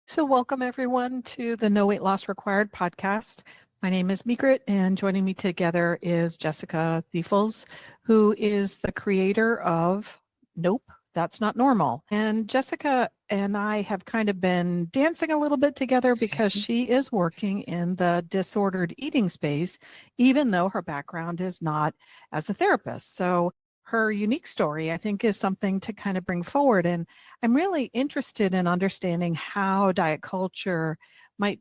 So welcome everyone to the No Weight Loss Required podcast. My name is Migrit, and joining me together is Jessica Thiefels, who is the creator of Nope, That's Not Normal. And Jessica and I have kind of been dancing a little bit together because she is working in the disordered eating space, even though her background is not as a therapist. So her unique story, I think, is something to kind of bring forward. And I'm really interested in understanding how diet culture might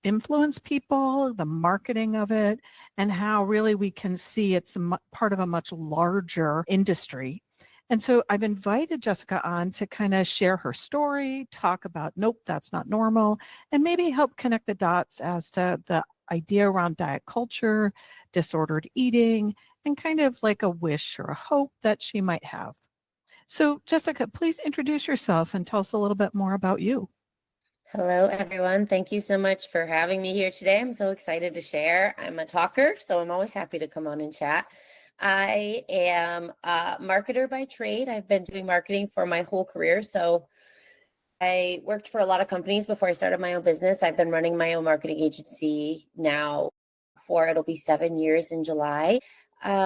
influence people, the marketing of it, and how really we can see it's part of a much larger industry. And so I've invited Jessica on to kind of share her story, talk about Nope, That's Not Normal, and maybe help connect the dots as to the idea around diet culture, disordered eating, and kind of like a wish or a hope that she might have. So, Jessica, please introduce yourself and tell us a little bit more about you. Hello, everyone. Thank you so much for having me here today. I'm so excited to share. I'm a talker, so I'm always happy to come on and chat. I am a marketer by trade. I've been doing marketing for my whole career. So I worked for a lot of companies before I started my own business. I've been running my own marketing agency now it'll be 7 years in July.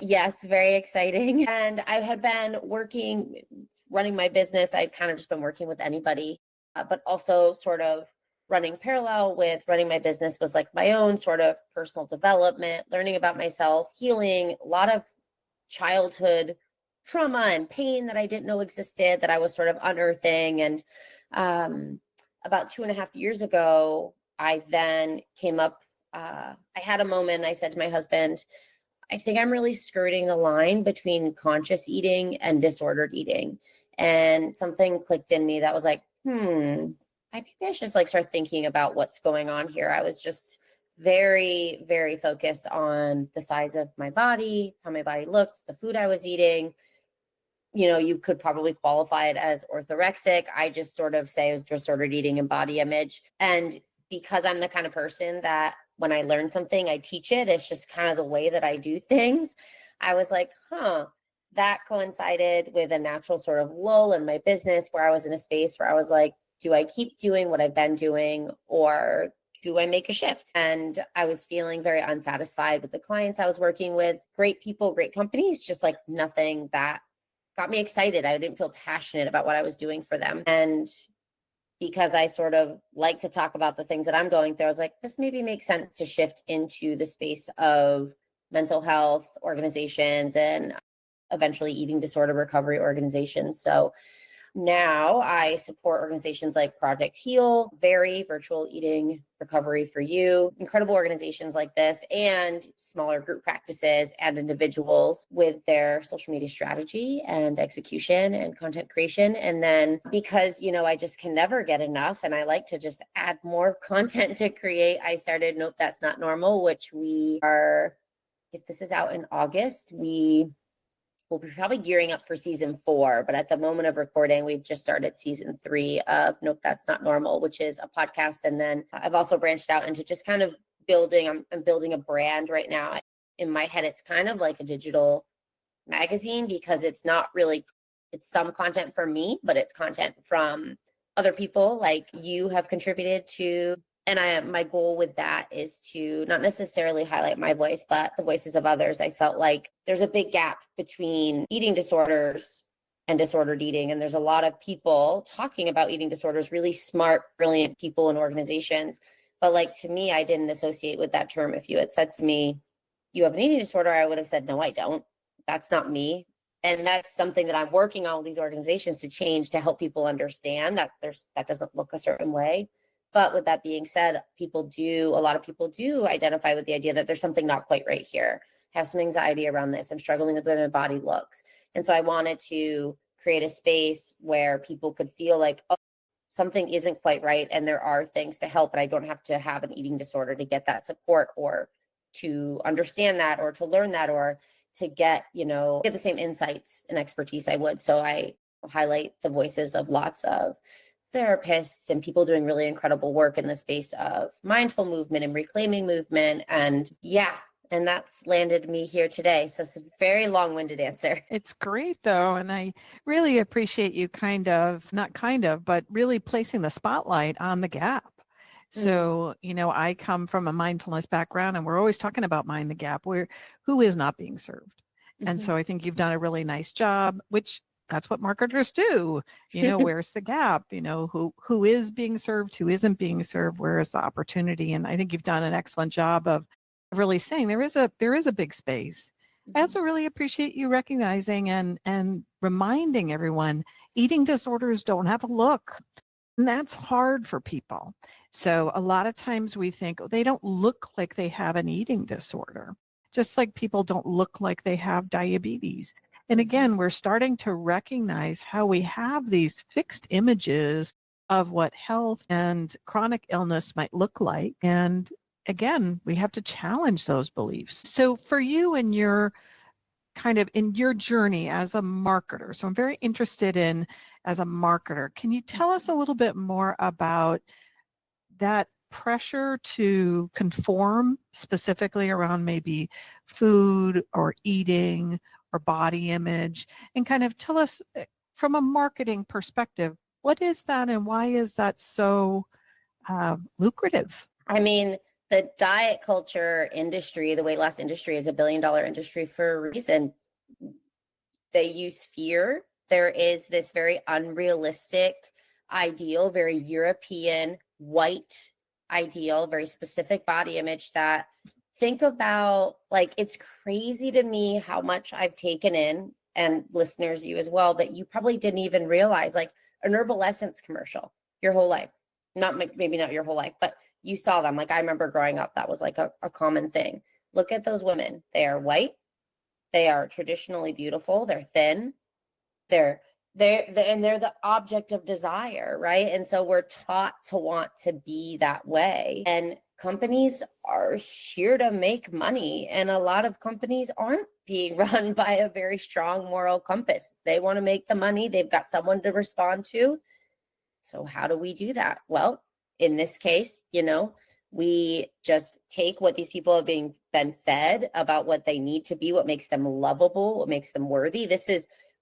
Yes, very exciting. And I had been running my business. I'd kind of just been working with anybody, but also sort of running parallel with running my business was like my own sort of personal development, learning about myself, healing, a lot of childhood trauma and pain that I didn't know existed that I was sort of unearthing. And about 2.5 years ago, I then came up, I had a moment. I said to my husband, I think I'm really skirting the line between conscious eating and disordered eating. And something clicked in me that was like, maybe I should just like start thinking about what's going on here. I was just very, very focused on the size of my body, how my body looked, the food I was eating. You know, you could probably qualify it as orthorexic. I just sort of say it was disordered eating and body image. And because I'm the kind of person that when I learn something, I teach it. It's just kind of the way that I do things. I was like, that coincided with a natural sort of lull in my business where I was in a space where I was like, do I keep doing what I've been doing or do I make a shift? And I was feeling very unsatisfied with the clients I was working with. Great people, great companies, just like nothing that got me excited. I didn't feel passionate about what I was doing for them. And because I sort of like to talk about the things that I'm going through, I was like, this maybe makes sense to shift into the space of mental health organizations and eventually eating disorder recovery organizations. So now I support organizations like Project Heal, Very Virtual Eating Recovery for You, incredible organizations like this, and smaller group practices and individuals with their social media strategy and execution and content creation. And then because, I just can never get enough and I like to just add more content to create, I started Nope, That's Not Normal, which if this is out in August, we'll be probably gearing up for season 4, but at the moment of recording, we've just started season 3 of Nope, That's Not Normal, which is a podcast. And then I've also branched out into just kind of I'm building a brand right now. In my head, it's kind of like a digital magazine because it's some content from me, but it's content from other people like you have contributed to. And my goal with that is to not necessarily highlight my voice, but the voices of others. I felt like there's a big gap between eating disorders and disordered eating. And there's a lot of people talking about eating disorders, really smart, brilliant people and organizations. But like to me, I didn't associate with that term. If you had said to me, you have an eating disorder, I would have said, no, I don't. That's not me. And that's something that I'm working on with these organizations to change, to help people understand that that doesn't look a certain way. But with that being said, a lot of people do identify with the idea that there's something not quite right here. I have some anxiety around this. I'm struggling with the way my body looks. And so I wanted to create a space where people could feel like, oh, something isn't quite right. And there are things to help, but I don't have to have an eating disorder to get that support or to understand that or to learn that or to get the same insights and expertise I would. So I highlight the voices of lots of therapists and people doing really incredible work in the space of mindful movement and reclaiming movement. And And that's landed me here today. So it's a very long-winded answer. It's great though. And I really appreciate you but really placing the spotlight on the gap. So, I come from a mindfulness background and we're always talking about mind the gap where who is not being served. And so I think you've done a really nice job, which that's what marketers do. Where's the gap? Who is being served, who isn't being served, where is the opportunity? And I think you've done an excellent job of really saying there is a big space. I also really appreciate you recognizing and reminding everyone eating disorders don't have a look. And that's hard for people. So a lot of times we think, oh, they don't look like they have an eating disorder, just like people don't look like they have diabetes. And again, we're starting to recognize how we have these fixed images of what health and chronic illness might look like. And again, we have to challenge those beliefs. So for you and your in your journey as a marketer, so I'm very interested in as a marketer, can you tell us a little bit more about that pressure to conform specifically around maybe food or eating or body image, and kind of tell us from a marketing perspective, what is that and why is that so lucrative? I mean, the diet culture industry, the weight loss industry is $1 billion industry for a reason. They use fear. There is this very unrealistic ideal, very European white ideal, very specific body image that think about, like, it's crazy to me how much I've taken in, and listeners, you as well, that you probably didn't even realize, like an Herbal Essence commercial your whole life, maybe not your whole life, but you saw them. Like I remember growing up, that was like a common thing. Look at those women. They are white. They are traditionally beautiful. They're thin. They're the object of desire, right? And so we're taught to want to be that way. And companies are here to make money. And a lot of companies aren't being run by a very strong moral compass. They want to make the money. They've got someone to respond to. So how do we do that? Well, in this case, we just take what these people have been fed about what they need to be, what makes them lovable, what makes them worthy.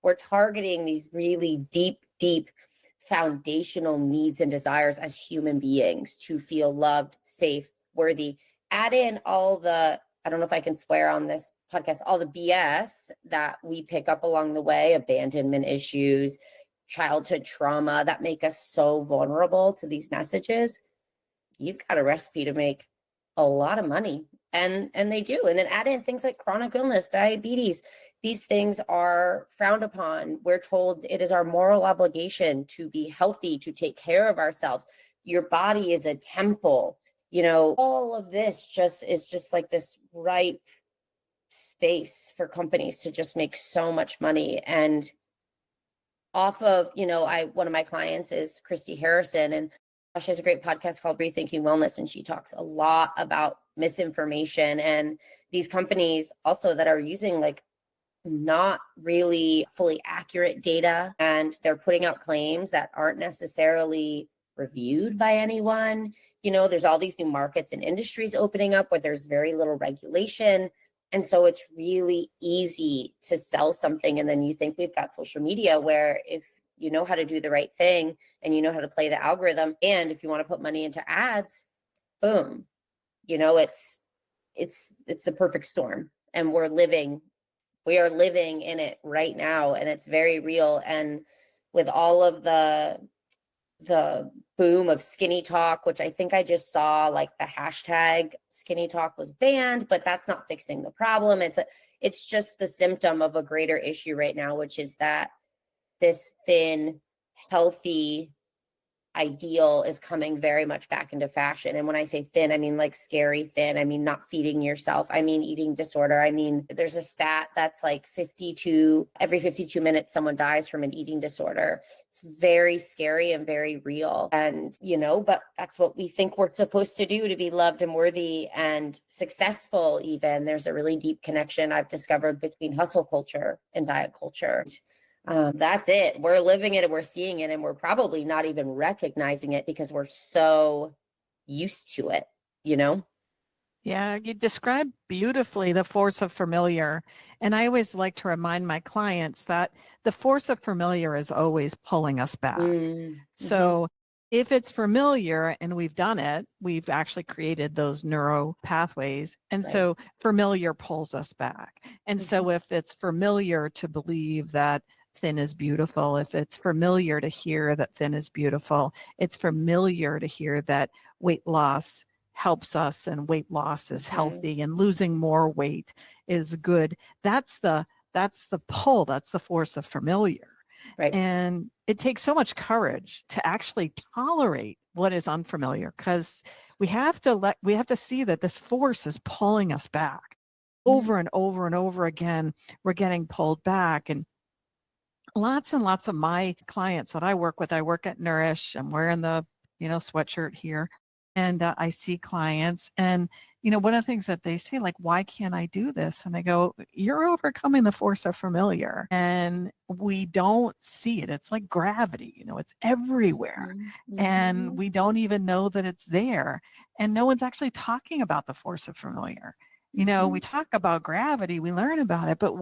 We're targeting these really deep foundational needs and desires as human beings to feel loved, safe, worthy. Add in all the, I don't know if I can swear on this podcast, all the BS that we pick up along the way, abandonment issues, childhood trauma that make us so vulnerable to these messages. You've got a recipe to make a lot of money. And they do. And then add in things like chronic illness, diabetes. These things are frowned upon. We're told it is our moral obligation to be healthy, to take care of ourselves. Your body is a temple. All of this is just like this ripe space for companies to just make so much money. And off of, one of my clients is Christy Harrison, and she has a great podcast called Rethinking Wellness, and she talks a lot about misinformation and these companies also that are using like not really fully accurate data, and they're putting out claims that aren't necessarily reviewed by anyone. There's all these new markets and industries opening up where there's very little regulation. And so it's really easy to sell something. And then you think we've got social media where if you know how to do the right thing and you know how to play the algorithm, and if you want to put money into ads, boom, it's the perfect storm. And we are living in it right now, and it's very real. And with all of the boom of skinny talk, which I think I just saw, like the hashtag skinny talk was banned, but that's not fixing the problem. It's just the symptom of a greater issue right now, which is that this thin, healthy ideal is coming very much back into fashion. And when I say thin, I mean like scary thin. I mean not feeding yourself. I mean eating disorder. I mean, there's a stat that's like every 52 minutes someone dies from an eating disorder. It's very scary and very real. And, but that's what we think we're supposed to do to be loved and worthy and successful even. There's a really deep connection I've discovered between hustle culture and diet culture. That's it. We're living it and we're seeing it, and we're probably not even recognizing it because we're so used to it, Yeah, you described beautifully the force of familiar. And I always like to remind my clients that the force of familiar is always pulling us back. Mm-hmm. So if it's familiar and we've done it, we've actually created those neuro pathways. And Right. so familiar pulls us back. And so if it's familiar to believe that thin is beautiful, if it's familiar to hear that thin is beautiful, it's familiar to hear that weight loss helps us and weight loss is Mm-hmm. healthy and losing more weight is good. That's the pull, that's the force of familiar. Right. And it takes so much courage to actually tolerate what is unfamiliar, because we have to see that this force is pulling us back over and over and over again. We're getting pulled back. And lots and lots of my clients that I work with, I work at Nourish. I'm wearing the, sweatshirt here. And I see clients, and, one of the things that they say, like, why can't I do this? And I go, you're overcoming the force of familiar. And we don't see it. It's like gravity, it's everywhere. And we don't even know that it's there. And no one's actually talking about the force of familiar. We talk about gravity, we learn about it, but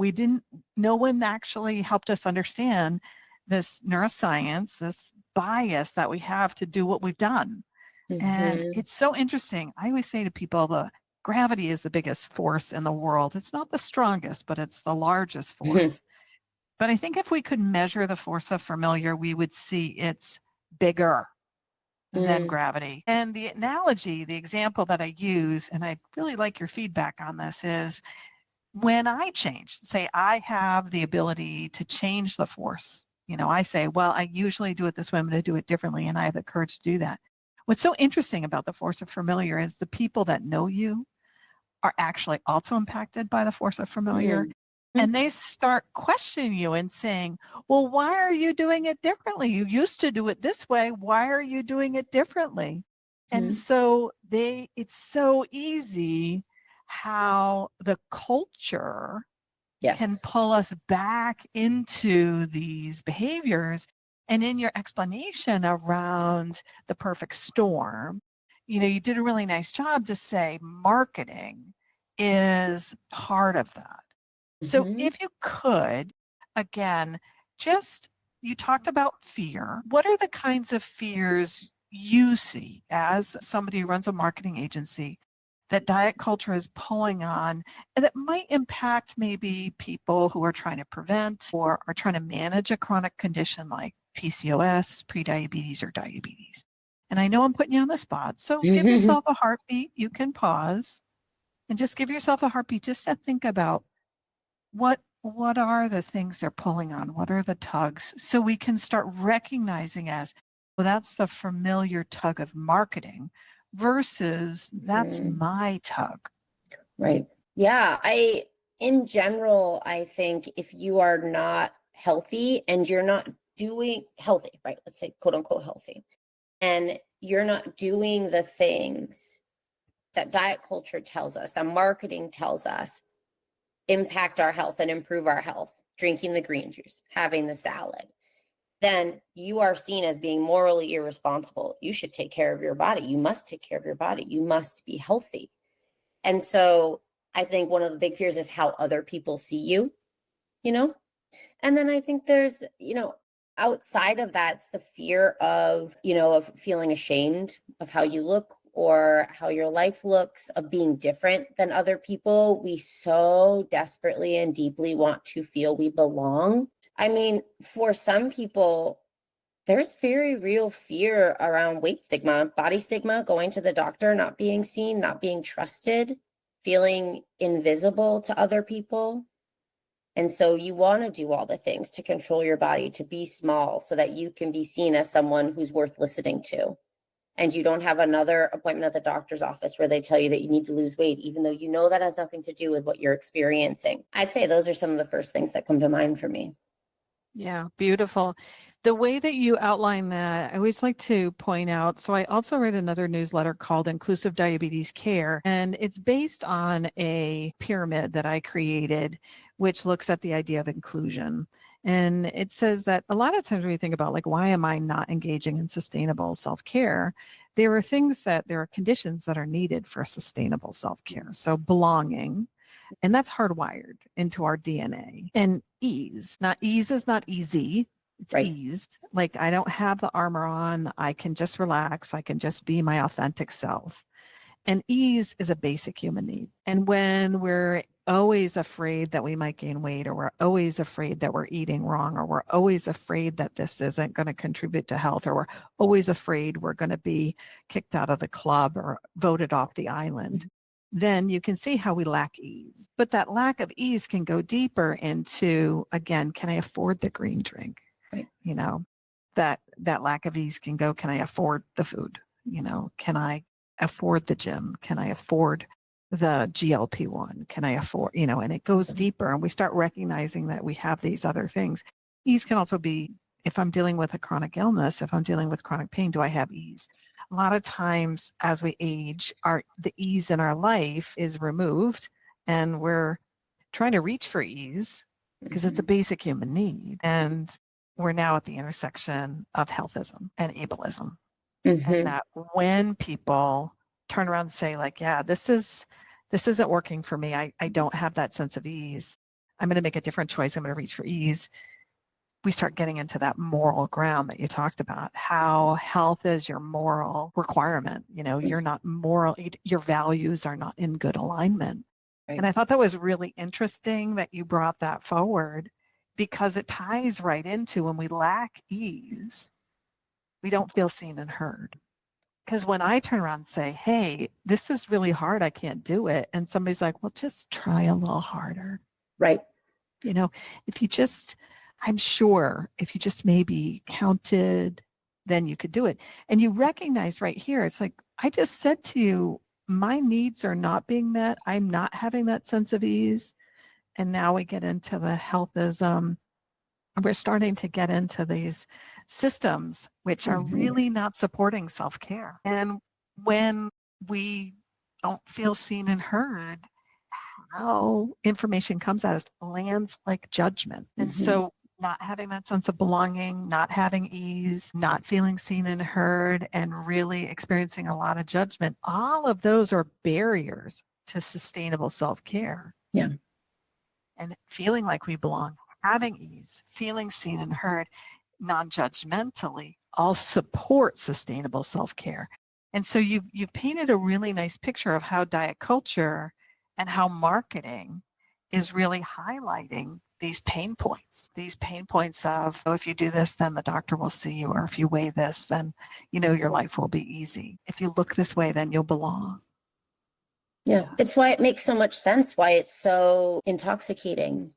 no one actually helped us understand this neuroscience, this bias that we have to do what we've done. And Mm-hmm. it's so interesting. I always say to people, the gravity is the biggest force in the world. It's not the strongest, but it's the largest force. But I think if we could measure the force of familiar, we would see it's bigger than gravity. And the analogy, the example that I use, and I really like your feedback on this, is when I change, say I have the ability to change the force. I say, well, I usually do it this way, I'm going to do it differently, and I have the courage to do that. What's so interesting about the force of familiar is the people that know you are actually also impacted by the force of familiar. And they start questioning you and saying, well, why are you doing it differently? You used to do it this way. Why are you doing it differently? And so it's so easy how the culture can Yes. pull us back into these behaviors. And in your explanation around the perfect storm, you did a really nice job to say marketing is part of that. So Mm-hmm. if you could, again, just you talked about fear. What are the kinds of fears you see as somebody who runs a marketing agency that diet culture is pulling on, and that might impact maybe people who are trying to prevent or are trying to manage a chronic condition like PCOS, prediabetes, or diabetes? And I know I'm putting you on the spot, so give yourself a heartbeat. You can pause and just give yourself a heartbeat just to think about what are the things they're pulling on? What are the tugs? So we can start recognizing as, well, that's the familiar tug of marketing versus that's my tug. Right. Yeah. In general, I think if you are not healthy and you're not doing healthy, right? Let's say quote unquote healthy, and you're not doing the things that diet culture tells us, that marketing tells us impact our health and improve our health, drinking the green juice, having the salad, then you are seen as being morally irresponsible. You should take care of your body. You must take care of your body. You must be healthy. And so I think one of the big fears is how other people see you, you know? And then I think there's, outside of that, it's the fear of feeling ashamed of how you look or how your life looks, of being different than other people. We so desperately and deeply want to feel we belong. I mean, for some people, there's very real fear around weight stigma, body stigma, going to the doctor, not being seen, not being trusted, feeling invisible to other people. And so you want to do all the things to control your body, to be small so that you can be seen as someone who's worth listening to. And you don't have another appointment at the doctor's office where they tell you that you need to lose weight, even though you know that has nothing to do with what you're experiencing. I'd say those are some of the first things that come to mind for me. Yeah, beautiful. The way that you outline that, I always like to point out. So I also read another newsletter called Inclusive Diabetes Care, and it's based on a pyramid that I created, which looks at the idea of inclusion. And it says that a lot of times when you think about like, why am I not engaging in sustainable self-care? There are conditions that are needed for sustainable self-care. So belonging, and that's hardwired into our DNA. And ease. Not ease is not easy. It's Right. ease. Like I don't have the armor on. I can just relax. I can just be my authentic self. And ease is a basic human need. And when we're always afraid that we might gain weight, or we're always afraid that we're eating wrong, or we're always afraid that this isn't going to contribute to health, or we're always afraid we're going to be kicked out of the club or voted off the island, then you can see how we lack ease. But that lack of ease can go deeper into, again, can I afford the green drink? Right. You know, that lack of ease can go, can I afford the food? Can I afford the gym? Can I afford the GLP-1? Can I afford, and it goes deeper and we start recognizing that we have these other things. Ease can also be, if I'm dealing with a chronic illness, if I'm dealing with chronic pain, do I have ease? A lot of times as we age, the ease in our life is removed and we're trying to reach for ease because it's a basic human need. And we're now at the intersection of healthism and ableism. And that when people turn around and say like, yeah, this isn't working for me. I don't have that sense of ease. I'm going to make a different choice. I'm going to reach for ease. We start getting into that moral ground that you talked about, how health is your moral requirement. You're not moral, your values are not in good alignment. Right. And I thought that was really interesting that you brought that forward because it ties right into when we lack ease, we don't feel seen and heard. Because when I turn around and say, hey, this is really hard, I can't do it. And somebody's like, well, just try a little harder. Right. If you just, I'm sure if you just maybe counted, then you could do it. And you recognize right here, it's like, I just said to you, my needs are not being met. I'm not having that sense of ease. And now we get into the healthism. We're starting to get into these systems which are really not supporting self-care. And when we don't feel seen and heard, how information comes at us lands like judgment. And so not having that sense of belonging, not having ease, not feeling seen and heard, and really experiencing a lot of judgment, all of those are barriers to sustainable self-care. Yeah. And feeling like we belong, having ease, feeling seen and heard non-judgmentally, all support sustainable self-care. And so you've painted a really nice picture of how diet culture and how marketing is really highlighting these pain points of, oh, if you do this, then the doctor will see you, or if you weigh this, then your life will be easy. If you look this way, then you'll belong. Yeah. It's why it makes so much sense, why it's so intoxicating,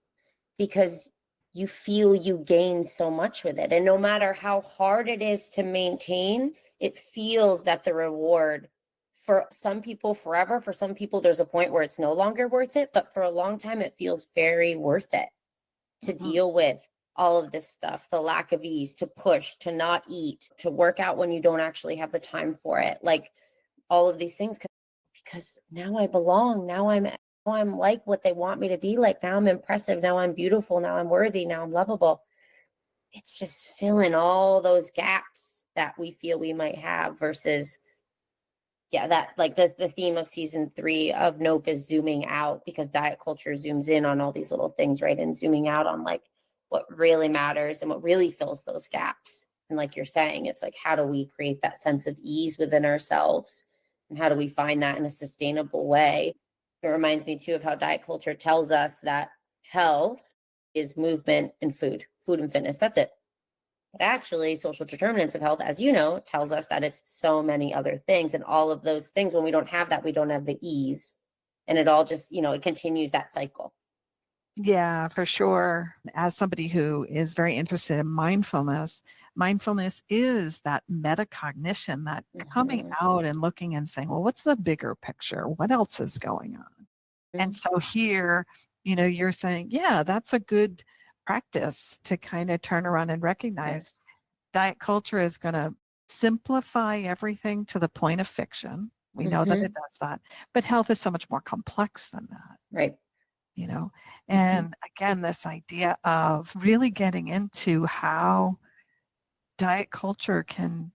because you feel you gain so much with it. And no matter how hard it is to maintain, it feels that the reward, for some people forever, for some people there's a point where it's no longer worth it, but for a long time it feels very worth it to deal with all of this stuff, the lack of ease, to push, to not eat, to work out when you don't actually have the time for it, like all of these things, because now I belong, now I'm like what they want me to be like, now I'm impressive, now I'm beautiful, now I'm worthy, now I'm lovable. It's just filling all those gaps that we feel we might have versus, yeah, that like the theme of season 3 of Nope is zooming out, because diet culture zooms in on all these little things, right? And zooming out on like what really matters and what really fills those gaps. And like you're saying, it's like, how do we create that sense of ease within ourselves? And how do we find that in a sustainable way? It reminds me too of how diet culture tells us that health is movement and food and fitness. That's it. But actually, social determinants of health, as you know, tells us that it's so many other things. And all of those things, when we don't have that, we don't have the ease. And it all just, it continues that cycle. Yeah, for sure. As somebody who is very interested in mindfulness is that metacognition, that coming out and looking and saying, well, what's the bigger picture? What else is going on? And so here, you're saying, yeah, that's a good practice to kind of turn around and recognize diet culture is going to simplify everything to the point of fiction. We know that it does that, but health is so much more complex than that. Right. you know. Mhm. And again, this idea of really getting into how diet culture can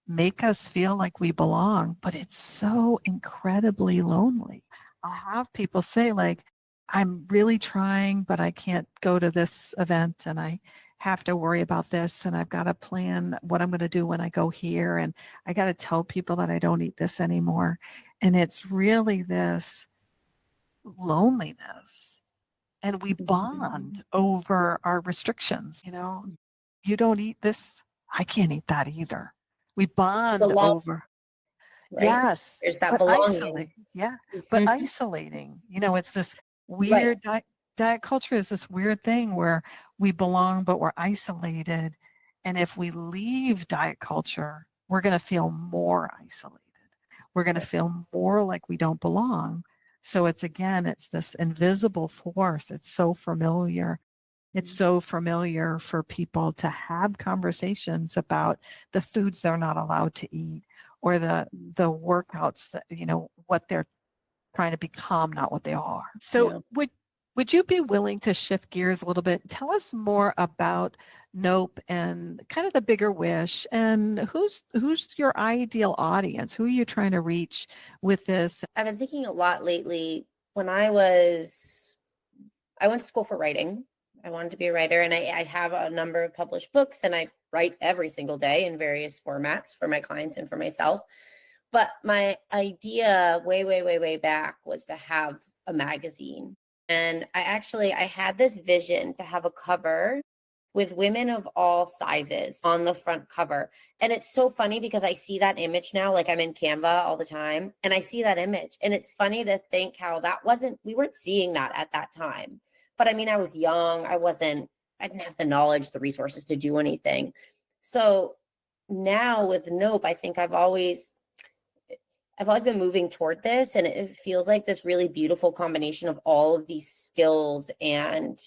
make us feel like we belong, but it's so incredibly lonely. I'll have people say, like, I'm really trying, but I can't go to this event and I have to worry about this and I've got to plan what I'm going to do when I go here and I got to tell people that I don't eat this anymore. And it's really this loneliness. And we bond over our restrictions, you know. You don't eat this, I can't eat that either. We bond Belong, over, right? yes, There's that but belonging. isolate, yeah, but Mhm. isolating, you know, it's this Right. weird diet culture is this weird thing where we belong, but we're isolated. And if we leave diet culture, we're going to feel more isolated. We're going to feel more like we don't belong. So it's again, it's this invisible force. It's so familiar. It's so familiar for people to have conversations about the foods they're not allowed to eat or the workouts that, you know, what they're trying to become, not what they are. So Yeah. would you be willing to shift gears a little bit? Tell us more about Nope and kind of the bigger wish and who's your ideal audience? Who are you trying to reach with this? I've been thinking a lot lately. When I went to school for writing. I wanted to be a writer, and I have a number of published books, and I write every single day in various formats for my clients and for myself. But my idea way, way, way, way back was to have a magazine. And I had this vision to have a cover with women of all sizes on the front cover. And it's so funny because I see that image now, like I'm in Canva all the time, and I see that image. And it's funny to think how we weren't seeing that at that time. But I mean, I was young. I didn't have the knowledge, the resources to do anything. So now with Nope, I think I've always been moving toward this, and it feels like this really beautiful combination of all of these skills and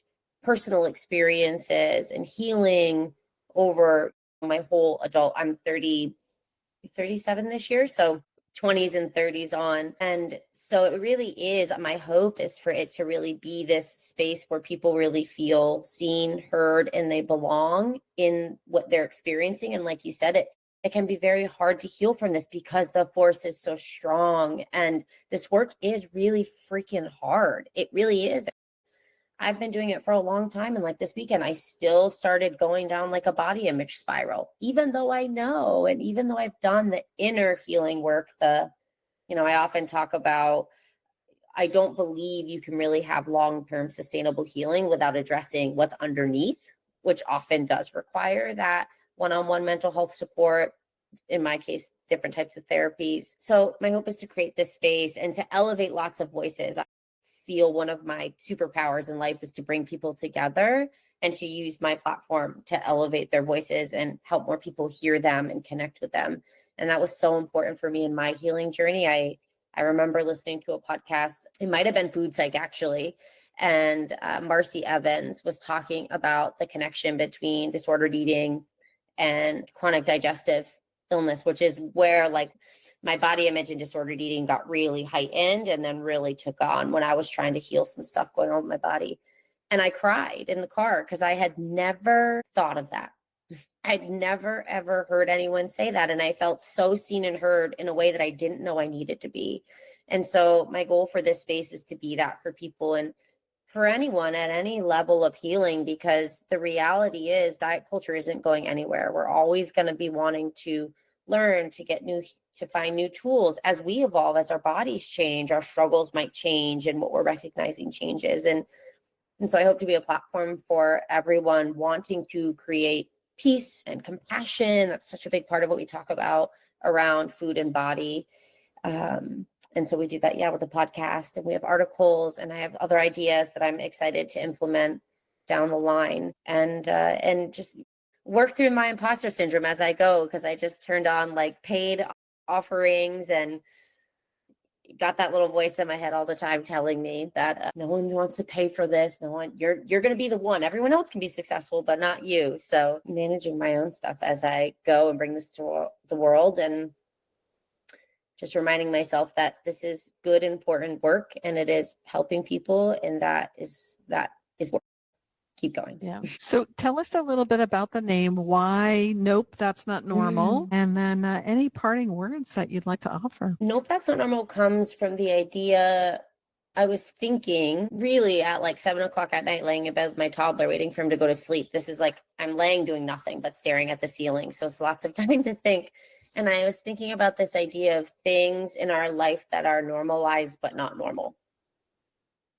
personal experiences and healing over my whole adult. I'm 37 this year, so 20s and 30s on. And so it really is, my hope is for it to really be this space where people really feel seen, heard, and they belong in what they're experiencing. And like you said, it can be very hard to heal from this because the force is so strong. And this work is really freaking hard. It really is. I've been doing it for a long time. And like this weekend, I still started going down like a body image spiral, even though I know, and even though I've done the inner healing work, I often talk about, I don't believe you can really have long-term sustainable healing without addressing what's underneath, which often does require that one-on-one mental health support, in my case, different types of therapies. So my hope is to create this space and to elevate lots of voices. I feel one of my superpowers in life is to bring people together and to use my platform to elevate their voices and help more people hear them and connect with them. And that was so important for me in my healing journey. I remember listening to a podcast, it might have been Food Psych actually, and Marcy Evans was talking about the connection between disordered eating and chronic digestive illness, which is where like my body image and disordered eating got really heightened and then really took on when I was trying to heal some stuff going on with my body. And I cried in the car because I had never thought of that. I'd never, ever heard anyone say that. And I felt so seen and heard in a way that I didn't know I needed to be. And so my goal for this space is to be that for people and for anyone at any level of healing, because the reality is diet culture isn't going anywhere. We're always going to be wanting to learn, to find new tools as we evolve, as our bodies change, our struggles might change, and what we're recognizing changes. And so I hope to be a platform for everyone wanting to create peace and compassion. That's such a big part of what we talk about around food and body. And so we do that, with the podcast, and we have articles, and I have other ideas that I'm excited to implement down the line, and just work through my imposter syndrome as I go, because I just turned on like paid offerings and got that little voice in my head all the time telling me that no one wants to pay for this. No one, you're going to be the one. Everyone else can be successful, but not you. So managing my own stuff as I go and bring this to the world, and just reminding myself that this is good, important work, and it is helping people, and that is work. Keep going. Yeah. So tell us a little bit about the name. Why Nope, That's Not Normal? And then any parting words that you'd like to offer. Nope, That's Not Normal comes from the idea. I was thinking really at like 7 o'clock at night, laying in bed with my toddler, waiting for him to go to sleep. This is like, I'm laying doing nothing but staring at the ceiling. So it's lots of time to think. And I was thinking about this idea of things in our life that are normalized but not normal.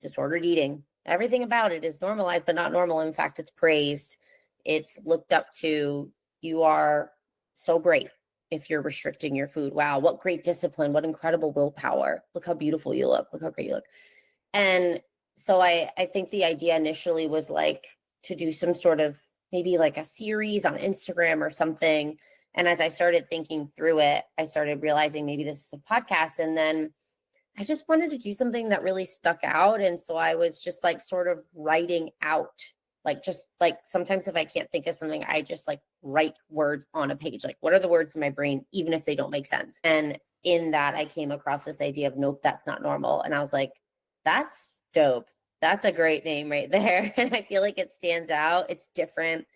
Disordered eating. Everything about it is normalized but not normal. In fact, it's praised. It's looked up to. You are so great if you're restricting your food. Wow, what great discipline. What incredible willpower. Look how beautiful you look. Look how great you look. And so I think the idea initially was like to do some sort of maybe like a series on Instagram or something. And as I started thinking through it, I started realizing maybe this is a podcast. And then I just wanted to do something that really stuck out. And so I was just like sort of writing out, like just like sometimes if I can't think of something, I just like write words on a page. Like, what are the words in my brain, even if they don't make sense? And in that, I came across this idea of Nope, That's Not Normal. And I was like, that's dope. That's a great name right there. And I feel like it stands out. It's different.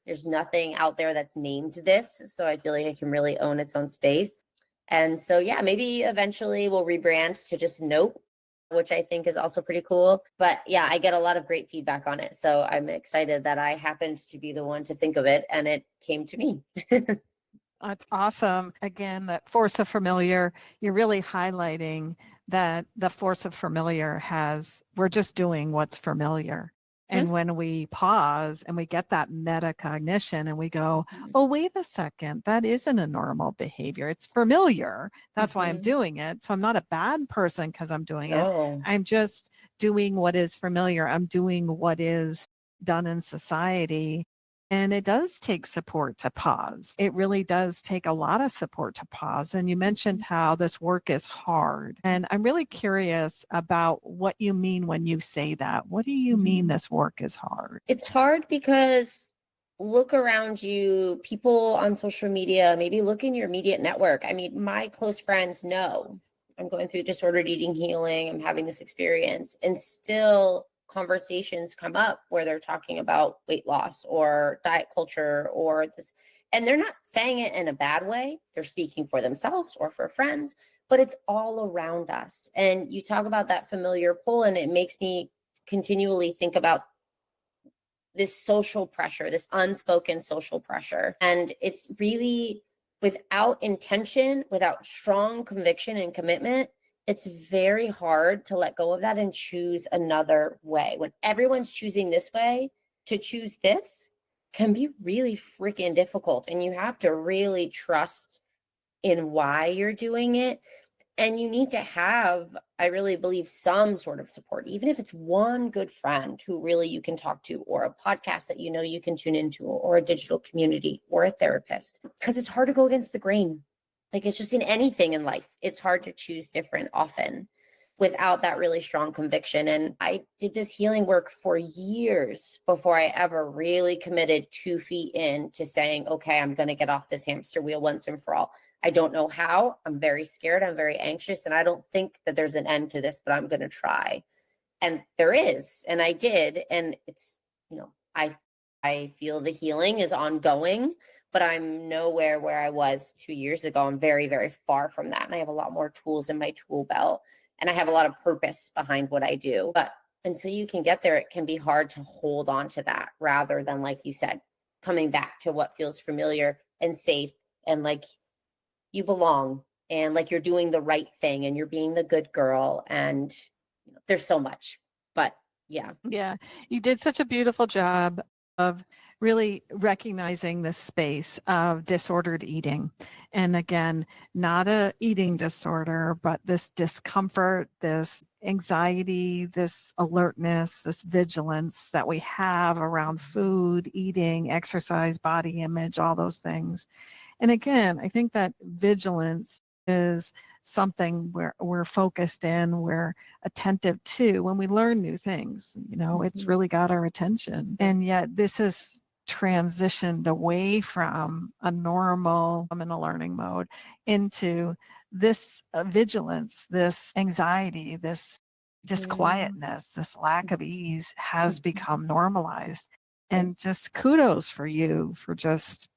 There's nothing out there that's named this. So I feel like it can really own its own space. And so, yeah, maybe eventually we'll rebrand to just Nope, which I think is also pretty cool. But yeah, I get a lot of great feedback on it. So I'm excited that I happened to be the one to think of it and it came to me. That's awesome. Again, that force of familiar, you're really highlighting that the force of familiar we're just doing what's familiar. And when we pause and we get that metacognition and we go, oh, wait a second, that isn't a normal behavior. It's familiar. That's why I'm doing it. So I'm not a bad person because I'm doing it. I'm just doing what is familiar. I'm doing what is done in society. And it does take support to pause. It really does take a lot of support to pause. And you mentioned how this work is hard. And I'm really curious about what you mean when you say that. What do you mean this work is hard? It's hard because look around you, people on social media, maybe look in your immediate network. I mean, my close friends know I'm going through disordered eating healing. I'm having this experience, and still conversations come up where they're talking about weight loss or diet culture or this, and they're not saying it in a bad way. They're speaking for themselves or for friends, but it's all around us. And you talk about that familiar pull, and it makes me continually think about this social pressure, this unspoken social pressure. And it's really without intention, without strong conviction and commitment, it's very hard to let go of that and choose another way. When everyone's choosing this way, to choose this can be really freaking difficult. And you have to really trust in why you're doing it. And you need to have, I really believe, some sort of support, even if it's one good friend who really you can talk to, or a podcast that you know you can tune into, or a digital community, or a therapist, because it's hard to go against the grain. Like, it's just in anything in life, it's hard to choose different often without that really strong conviction. And I did this healing work for years before I ever really committed 2 feet in to saying, okay, I'm going to get off this hamster wheel once and for all. I don't know how. I'm very scared. I'm very anxious. And I don't think that there's an end to this, but I'm going to try. And there is. And I did. And it's, I feel the healing is ongoing, but I'm nowhere where I was 2 years ago. I'm very, very far from that. And I have a lot more tools in my tool belt. And I have a lot of purpose behind what I do. But until you can get there, it can be hard to hold on to that rather than, like you said, coming back to what feels familiar and safe and like you belong and like you're doing the right thing and you're being the good girl. And there's so much, but yeah. Yeah, you did such a beautiful job of really recognizing the space of disordered eating. And again, not a eating disorder, but this discomfort, this anxiety, this alertness, this vigilance that we have around food, eating, exercise, body image, all those things. And again, I think that vigilance is something where we're focused in, we're attentive to when we learn new things. It's really got our attention. And yet this is transitioned away from a normal, I'm in a learning mode, into this vigilance, this anxiety, this disquietness, this lack of ease has become normalized. And just kudos for you for just,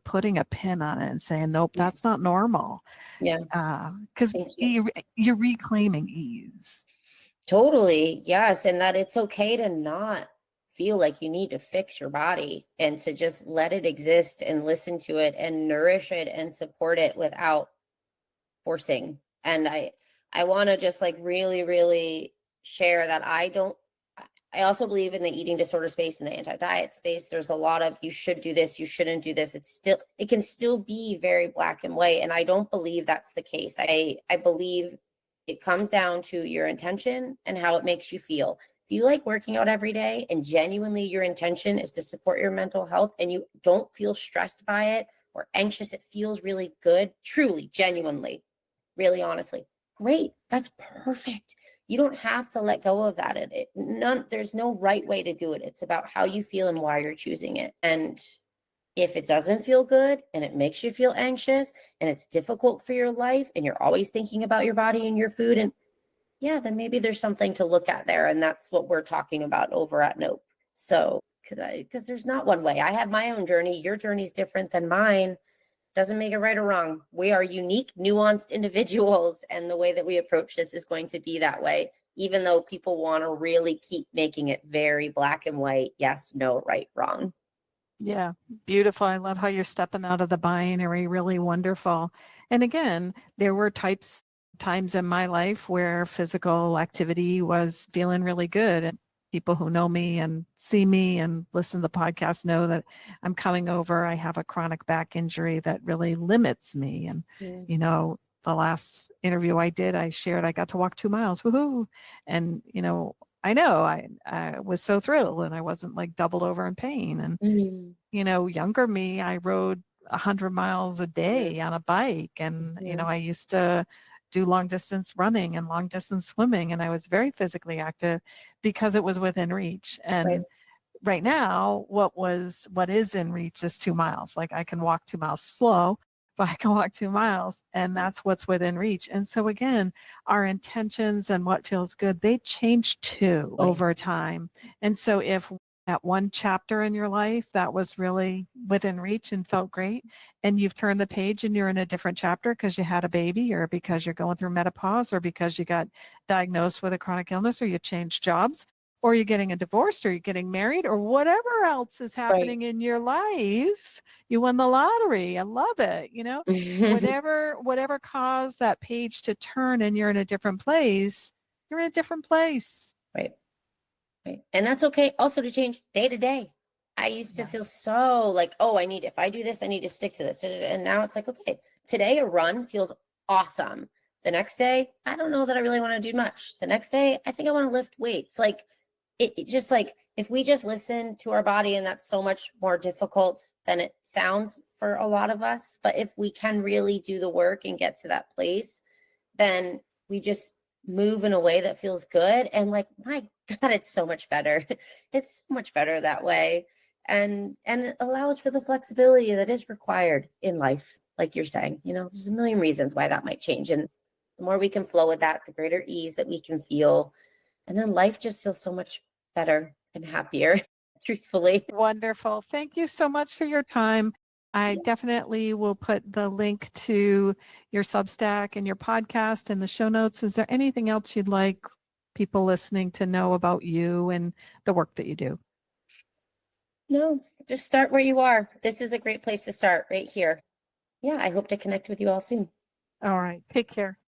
putting a pin on it and saying, nope, that's not normal. Yeah. Because you're reclaiming ease. Totally. Yes. And that it's okay to not feel like you need to fix your body and to just let it exist and listen to it and nourish it and support it without forcing. And I want to just like really, really share that I also believe in the eating disorder space and the anti-diet space. There's a lot of you should do this, you shouldn't do this. It can still be very black and white. And I don't believe that's the case. I believe it comes down to your intention and how it makes you feel. If you like working out every day and genuinely your intention is to support your mental health and you don't feel stressed by it or anxious, it feels really good, truly, genuinely, really honestly, great. That's perfect. You don't have to let go of that. There's no right way to do it. It's about how you feel and why you're choosing it. And if it doesn't feel good and it makes you feel anxious and it's difficult for your life and you're always thinking about your body and your food, and yeah, then maybe there's something to look at there. And that's what we're talking about over at Nope. So, because there's not one way. I have my own journey. Your journey is different than mine. Doesn't make it right or wrong. We are unique, nuanced individuals, and the way that we approach this is going to be that way, even though people want to really keep making it very black and white. Yes, no, right, wrong. Yeah, beautiful. I love how you're stepping out of the binary, really wonderful. And again, there were times in my life where physical activity was feeling really good. And people who know me and see me and listen to the podcast know that I'm coming over. I have a chronic back injury that really limits me. And, the last interview I did, I shared I got to walk 2 miles. Woohoo. And, I was so thrilled and I wasn't like doubled over in pain. And, younger me, I rode 100 miles a day on a bike. And, I used to do long distance running and long distance swimming. And I was very physically active because it was within reach. And right now, what is in reach is 2 miles. Like I can walk 2 miles slow, but I can walk 2 miles and that's what's within reach. And so again, our intentions and what feels good, they change too over time. And so if at one chapter in your life that was really within reach and felt great, and you've turned the page and you're in a different chapter because you had a baby or because you're going through menopause or because you got diagnosed with a chronic illness or you changed jobs or you're getting a divorce or you're getting married or whatever else is happening in your life, you won the lottery. I love it. Whatever caused that page to turn and you're in a different place, you're in a different place. Right. And that's okay also to change day to day. I used to feel so like, oh, if I do this, I need to stick to this. And now it's like, okay, today a run feels awesome. The next day, I don't know that I really want to do much. The next day, I think I want to lift weights. Like it just like, if we just listen to our body, and that's so much more difficult than it sounds for a lot of us. But if we can really do the work and get to that place, then we just move in a way that feels good. And like, my God, it's so much better. It's so much better that way. And it allows for the flexibility that is required in life. Like you're saying, there's a million reasons why that might change. And the more we can flow with that, the greater ease that we can feel. And then life just feels so much better and happier, truthfully. Wonderful. Thank you so much for your time. I definitely will put the link to your Substack and your podcast in the show notes. Is there anything else you'd like people listening to know about you and the work that you do? No, just start where you are. This is a great place to start right here. Yeah, I hope to connect with you all soon. All right. Take care.